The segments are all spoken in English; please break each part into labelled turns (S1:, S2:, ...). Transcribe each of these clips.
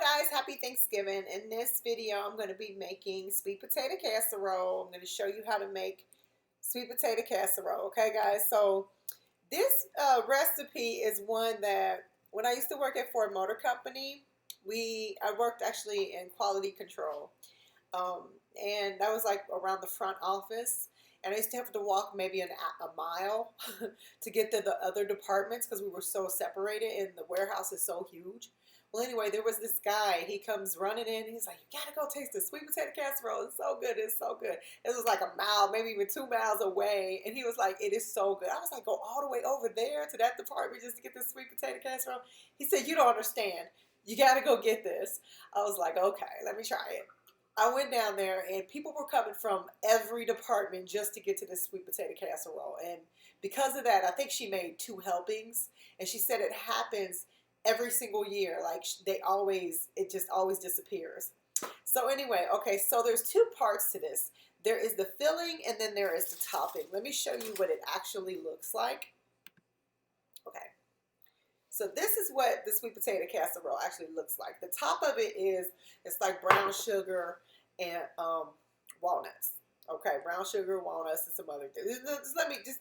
S1: guys, happy Thanksgiving. In this video, I'm going to be making sweet potato casserole. I'm going to show you how to make sweet potato casserole. Okay, guys, so this recipe is one that when I used to work at Ford Motor Company, I worked actually in quality control. And that was like around the front office. And I used to have to walk maybe a mile to get to the other departments because we were so separated and the warehouse is so huge. Well, anyway, there was this guy. He comes running in. He's like, you got to go taste the sweet potato casserole. It's so good. It's so good. It was like a mile, maybe even 2 miles away. And he was like, it is so good. I was like, go all the way over there to that department just to get this sweet potato casserole. He said, you don't understand. You got to go get this. I was like, okay, let me try it. I went down there and people were coming from every department just to get to this sweet potato casserole. And because of that, I think she made 2 helpings. And she said it happens every single year. Like it just always disappears. So anyway, okay, so there's 2 parts to this. There is the filling and then there is the topping. Let me show you what it actually looks like. Okay. So this is what the sweet potato casserole actually looks like. The top of it it's like brown sugar and walnuts. Okay, brown sugar, walnuts, and some other things. Just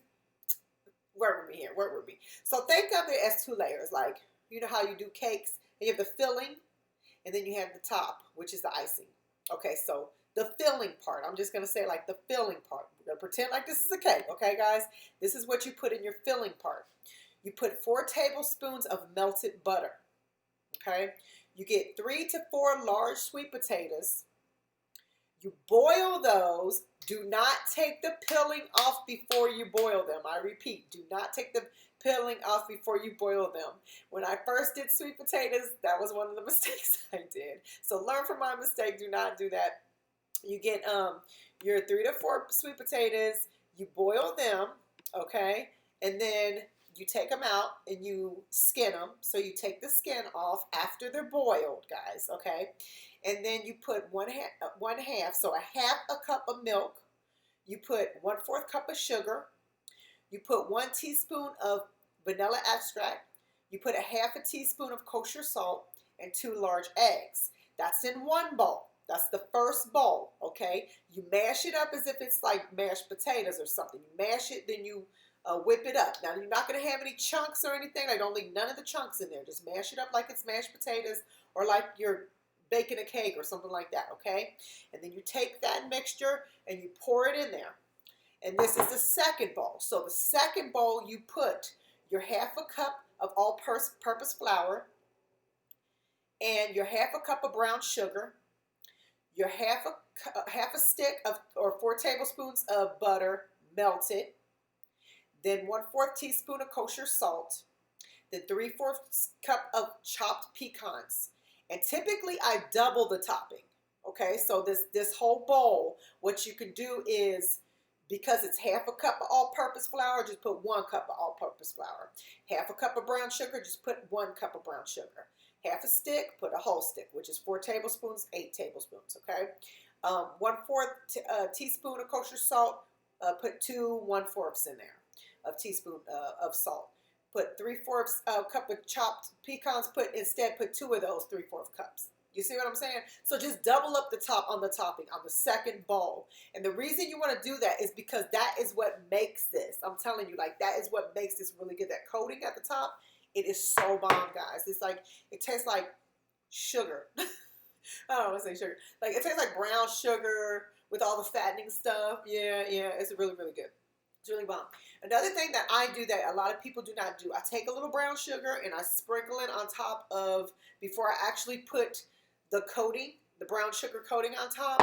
S1: work with me here. Work with me. So think of it as 2 layers. Like, you know how you do cakes? And you have the filling, and then you have the top, which is the icing. Okay, so the filling part. I'm just going to say like the filling part. We're going to pretend like this is a cake. Okay, guys? This is what you put in your filling part. You put 4 tablespoons of melted butter. Okay? You get 3 to 4 large sweet potatoes. You boil those. Do not take the peeling off before you boil them. I repeat, do not take the peeling off before you boil them. When I first did sweet potatoes, that was one of the mistakes I did. So learn from my mistake. Do not do that. You get your 3 to 4 sweet potatoes. You boil them, okay? And then you take them out and you skin them. So you take the skin off after they're boiled, guys, okay? And then you put one half, so a half a cup of milk. You put 1/4 cup of sugar. You put 1 teaspoon of vanilla extract. You put a half a teaspoon of kosher salt and 2 large eggs. That's in 1 bowl. That's the first bowl, okay? You mash it up as if it's like mashed potatoes or something. You mash it, then you whip it up. Now, you're not going to have any chunks or anything. I don't leave none of the chunks in there. Just mash it up like it's mashed potatoes or like you're baking a cake or something like that, okay? And then you take that mixture and you pour it in there. And this is the second bowl. So the second bowl, you put your half a cup of all-purpose flour and your half a cup of brown sugar, your half a stick of or 4 tablespoons of butter melted, then 1/4 teaspoon of kosher salt, then 3/4 cup of chopped pecans. And typically I double the topping. Okay, so this whole bowl, what you can do is, because it's half a cup of all-purpose flour, just put 1 cup of all-purpose flour. Half a cup of brown sugar, just put 1 cup of brown sugar. Half a stick, put a whole stick, which is 4 tablespoons, 8 tablespoons, okay? 1/4 teaspoon of kosher salt, put 2 1/4 in there of teaspoon of salt. Put 3/4 cup of chopped pecans, put 2 of those 3/4 cups. You see what I'm saying? So just double up the top on the topping on the second bowl. And the reason you want to do that is because that is what makes this. I'm telling you, like, that is what makes this really good. That coating at the top, it is so bomb, guys. It's like, it tastes like sugar. I don't want to say sugar. Like, it tastes like brown sugar with all the fattening stuff. Yeah, it's really, really good. It's really bomb. Another thing that I do that a lot of people do not do, I take a little brown sugar and I sprinkle it on top of, before I actually put the coating, the brown sugar coating on top,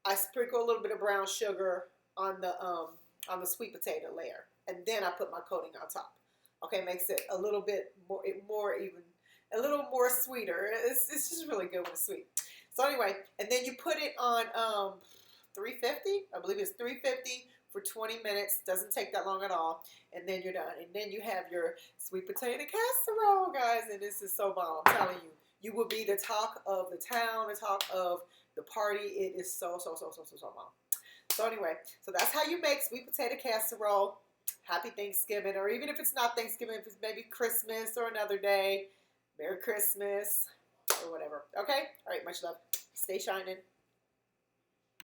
S1: I sprinkle a little bit of brown sugar on the sweet potato layer, and then I put my coating on top. Okay, makes it a little bit more even, a little more sweeter. It's just really good when it's sweet. So anyway, and then you put it on 350. I believe it's 350 for 20 minutes. Doesn't take that long at all. And then you're done. And then you have your sweet potato casserole, guys. And this is so bomb. I'm telling you. You will be the talk of the town, the talk of the party. It is so bomb. So anyway, so that's how you make sweet potato casserole. Happy Thanksgiving. Or even if it's not Thanksgiving, if it's maybe Christmas or another day, Merry Christmas. or whatever. Okay? All right, much love. Stay shining.